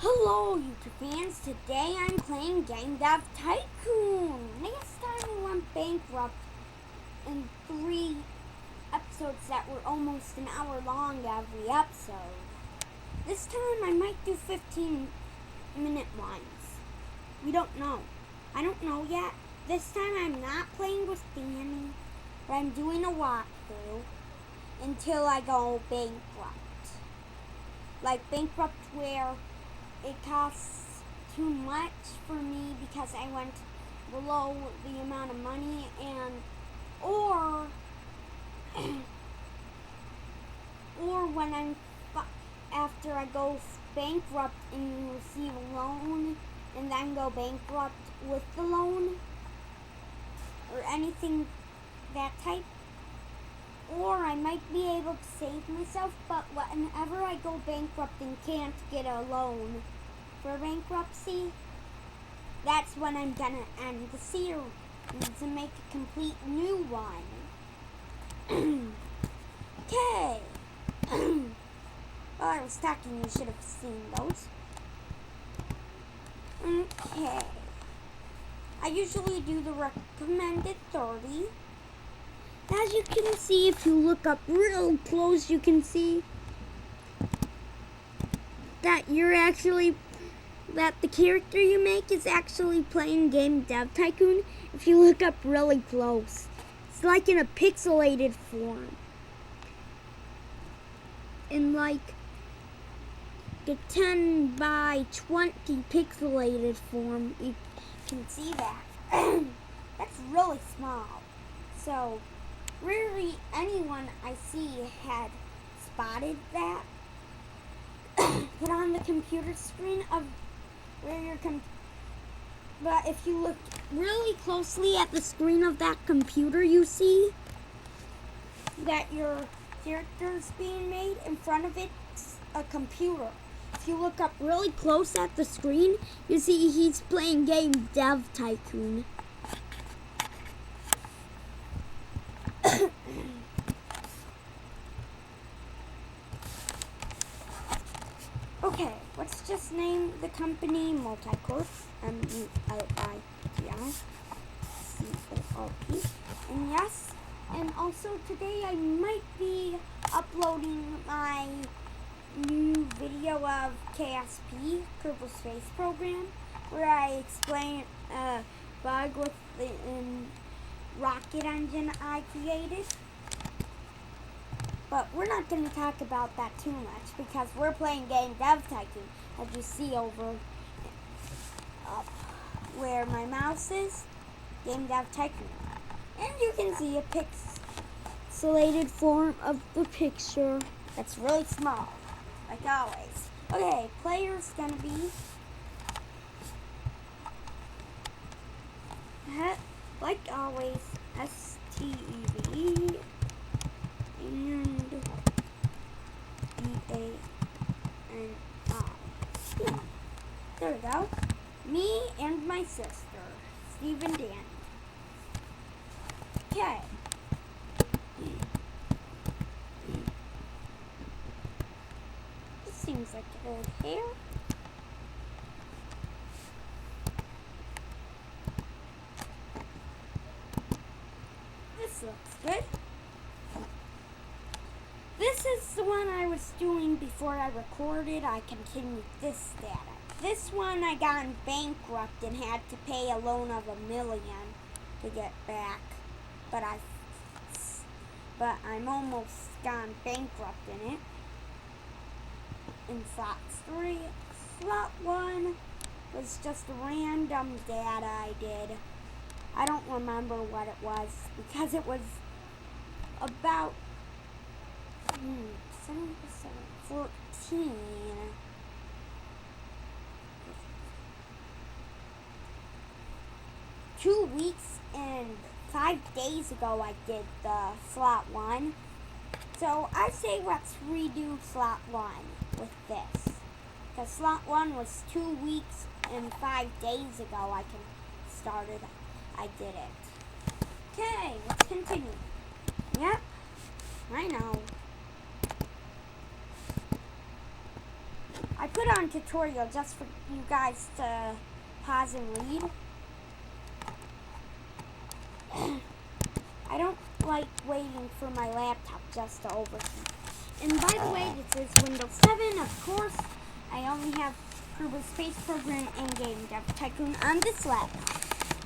Hello, YouTube fans. Today I'm playing Game Dev Tycoon. Last time we went bankrupt in 3 episodes that were almost an hour long every episode. This time I might do 15-minute ones. We don't know. I don't know yet. This time I'm not playing with Danny, but I'm doing a walkthrough until I go bankrupt. Like bankrupt where it costs too much for me because I went below the amount of money, and or when after I go bankrupt and receive a loan and then go bankrupt with the loan or anything that type. Or I might be able to save myself, but whenever I go bankrupt and can't get a loan for bankruptcy, that's when I'm gonna end the series and make a complete new one. Okay. While I was talking, you should have seen those. Okay. I usually do the recommended 30. As you can see, if you look up real close, you can see that the character you make is actually playing Game Dev Tycoon. If you look up really close, it's like in a pixelated form. In like the 10 by 20 pixelated form, you can see that. That's really small. So rarely anyone I see had spotted that. But on the computer screen of where you're but if you look really closely at the screen of that computer, you see that your character's being made. In front of it's a computer. If you look up really close at the screen, you see he's playing Game Dev Tycoon. Okay, let's just name the company Multicorp, MULITICORP. And yes, and also today I might be uploading my new video of KSP, Kerbal Space Program, where I explain a bug with the rocket engine I created. But we're not going to talk about that too much because we're playing Game Dev Tycoon, as you see over up where my mouse is, Game Dev Tycoon. And you can see a pixelated form of the picture that's really small, like always. Okay, player's going to be like always, STEV and BANI. There we go. Me and my sister, Steve and Dan. Okay. This seems like old hair. This looks good. This is the one I was doing before I recorded. I continued this data. This one I got bankrupt and had to pay a loan of $1 million to get back. But I'm almost gone bankrupt in it. In slots 3. Slot 1 was just random data I did. I don't remember what it was because it was about 14. 2 weeks and 5 days ago I did the slot 1. So I say let's redo slot 1 with this. Because slot 1 was 2 weeks and 5 days ago I did it. Okay, let's continue. Yep, I know. I put on tutorial just for you guys to pause and read. I don't like waiting for my laptop just to overheat. And by the way, this is Windows 7, of course. I only have Kerbal Space Program and Game Dev Tycoon on this laptop.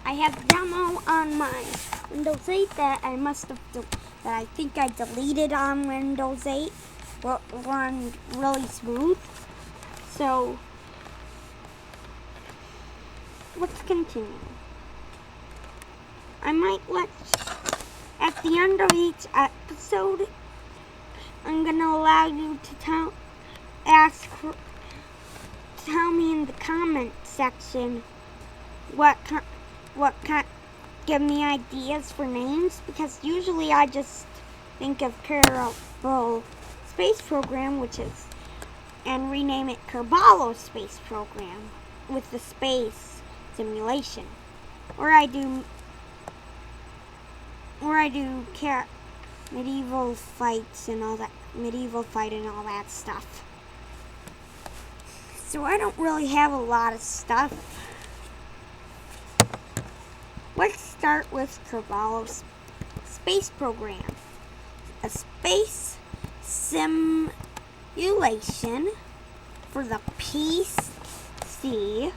I have demo on my Windows 8 that I think I deleted on Windows 8. Will run really smooth. So let's continue. I might at the end of each episode, I'm gonna allow you to tell me in the comment section give me ideas for names, because usually I just think of Kerbal Space Program, and rename it Kerbal Space Program with the space simulation, or I do medieval fights and all that, medieval fight and all that stuff. So I don't really have a lot of stuff. Let's start with Kerbal Space Program, a space simulation for the PC.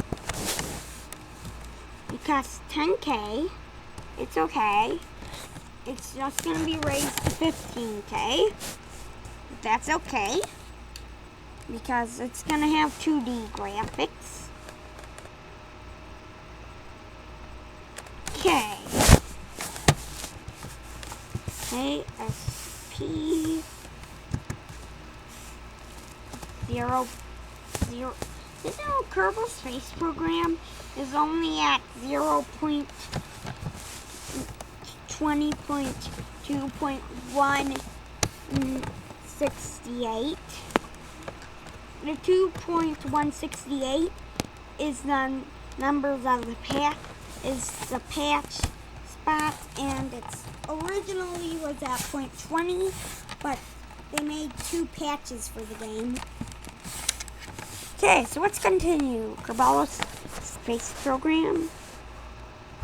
Because 10K, it's okay. It's just going to be raised to 15K. That's okay, because it's going to have 2D graphics. Okay. ASP 0. This little Kerbal Space Program is only at 0.20.2.168. The 2.168 is the numbers of the patch, spot, and it's originally was at 0.20, but they made 2 patches for the game. Okay, so let's continue. Kerbal Space Program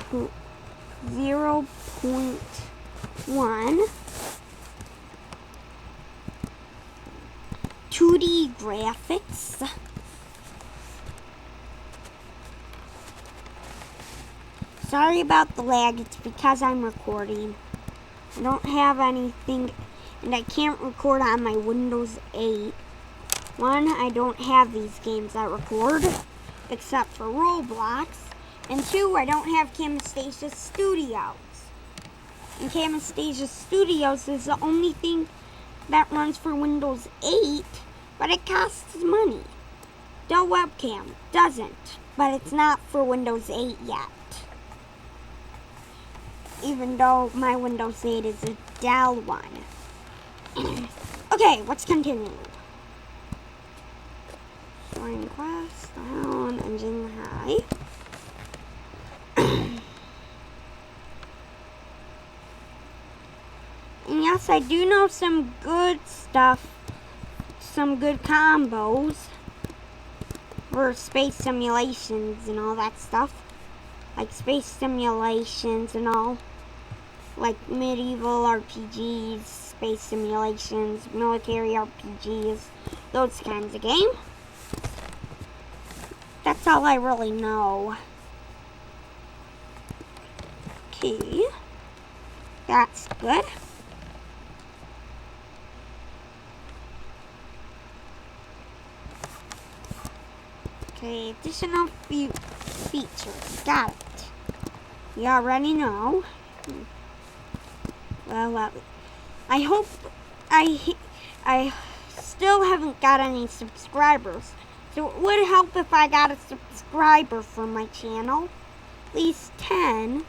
0.1 2D graphics. Sorry about the lag, it's because I'm recording. I don't have anything, and I can't record on my Windows 8. One, I don't have these games that record, except for Roblox. And 2, I don't have Camtasia Studios. And Camtasia Studios is the only thing that runs for Windows 8, but it costs money. The webcam doesn't, but it's not for Windows 8 yet. Even though my Windows 8 is a Dell one. Okay, let's continue. Join class, down, engine high. And yes, I do know some good stuff, some good combos for space simulations and all that stuff. Like space simulations and all. Like medieval RPGs, space simulations, military RPGs, those kinds of games. That's all I really know. Okay, that's good. Okay, additional features, got it. You already know. Well, I hope I still haven't got any subscribers. So it would help if I got a subscriber for my channel. At least 10.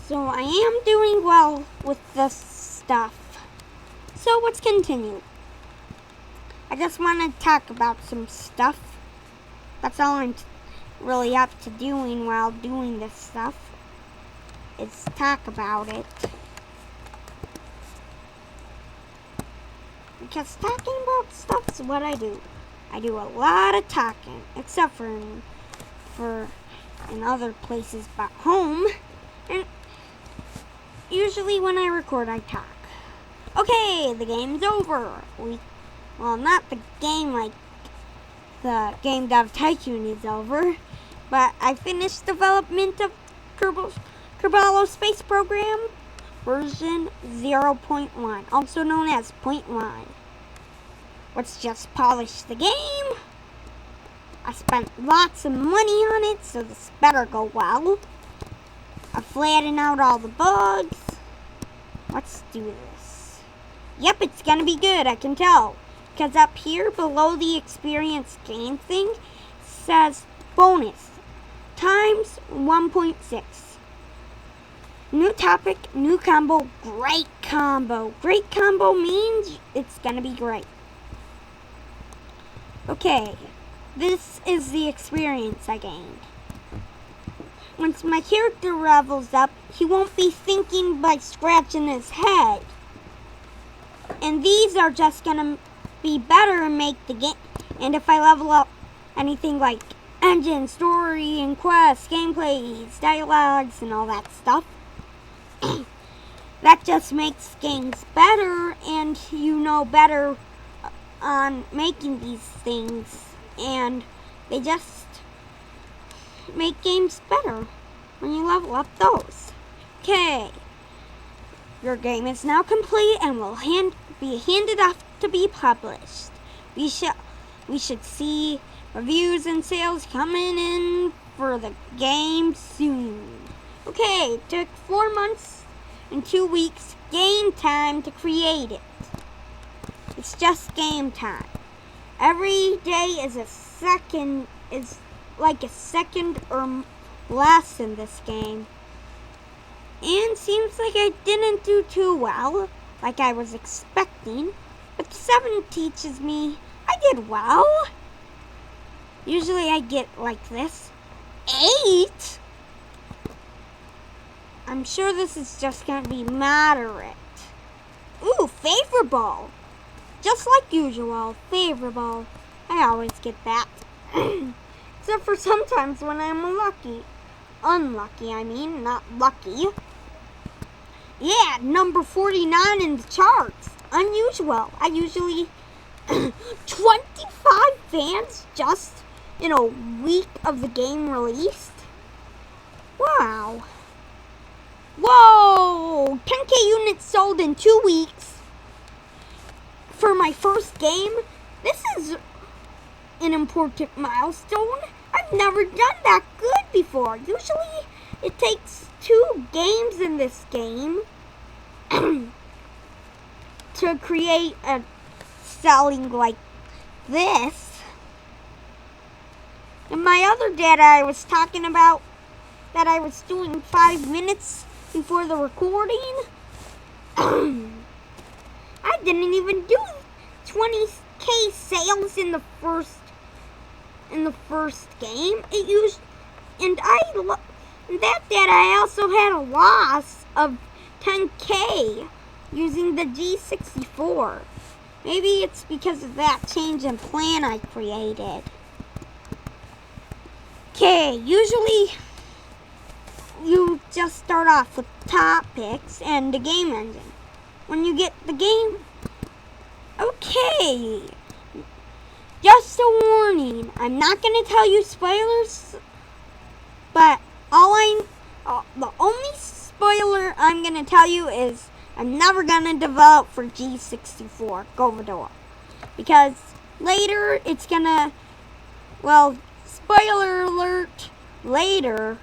So I am doing well with this stuff. So let's continue. I just want to talk about some stuff. That's all I'm really up to doing while doing this stuff. Is talk about it. because talking about stuff is what I do. I do a lot of talking, except for in other places but home. And usually when I record, I talk. Okay, the game's over. Well, not the game like the game of Tycoon is over, but I finished development of Kerbalo Space Program version 0.1, also known as point 1. Let's just polish the game. I spent lots of money on it, so this better go well. I flattened out all the bugs. Let's do this. Yep, it's gonna be good, I can tell. Because up here below the experience game thing says bonus times 1.6. New topic, new combo, great combo. Great combo means it's gonna be great. Okay, this is the experience I gained. Once my character levels up, he won't be thinking by scratching his head. And these are just gonna be better and make the game. And if I level up anything like engine, story, and quests, gameplays, dialogues, and all that stuff, that just makes games better, and you know better on making these things, and they just make games better when you level up those. Okay, your game is now complete and will be handed off to be published. We should see reviews and sales coming in for the game soon. Okay, it took 4 months and 2 weeks game time to create it. It's just game time. Every day is like a second or less in this game. And seems like I didn't do too well, like I was expecting. But the 7 teaches me I did well. Usually I get like this. 8? I'm sure this is just going to be moderate. Ooh, favorable. Just like usual, favorable. I always get that. Except for sometimes when I'm unlucky. Unlucky, I mean, not lucky. Yeah, number 49 in the charts. Unusual. I usually 25 fans just in a week of the game released. Wow. Whoa! 10K units sold in 2 weeks. For my first game, this is an important milestone. I've never done that good before. Usually it takes 2 games in this game to create a selling like this. And my other data I was talking about that I was doing 5 minutes before the recording, I didn't even do 20K sales in the first game. And that data I also had a loss of 10K using the G64. Maybe it's because of that change in plan I created. Okay, usually you just start off with topics and the game engine. When you get the game, okay, just a warning, I'm not going to tell you spoilers, but the only spoiler I'm going to tell you is I'm never going to develop for G64, Govador, because later it's going to, well, spoiler alert, later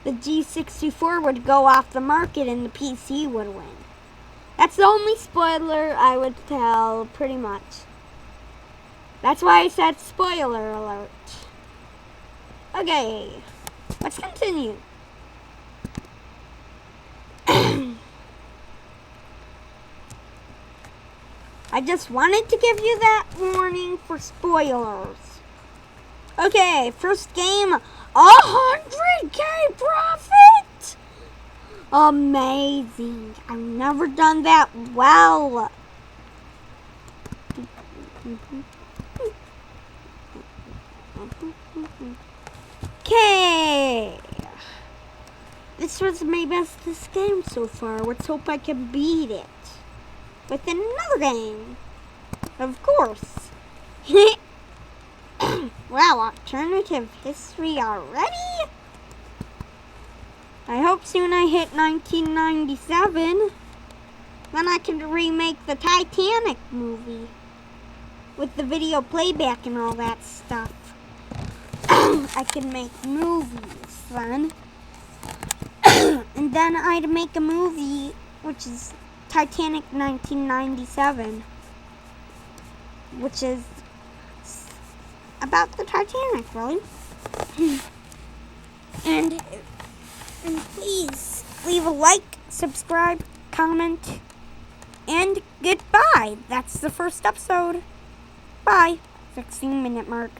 the G64 would go off the market and the PC would win. That's the only spoiler I would tell, pretty much. That's why I said spoiler alert. Okay, let's continue. I just wanted to give you that warning for spoilers. Okay, first game, 100K profit! Amazing. I've never done that well. Okay. This was my bestest game so far. Let's hope I can beat it with another game. Of course. Wow, alternative history already? I hope soon I hit 1997. Then I can remake the Titanic movie with the video playback and all that stuff. I can make movies then. And then I'd make a movie which is Titanic 1997, which is about the Titanic, really. And please leave a like, subscribe, comment, and goodbye. That's the first episode. Bye. 16-minute mark.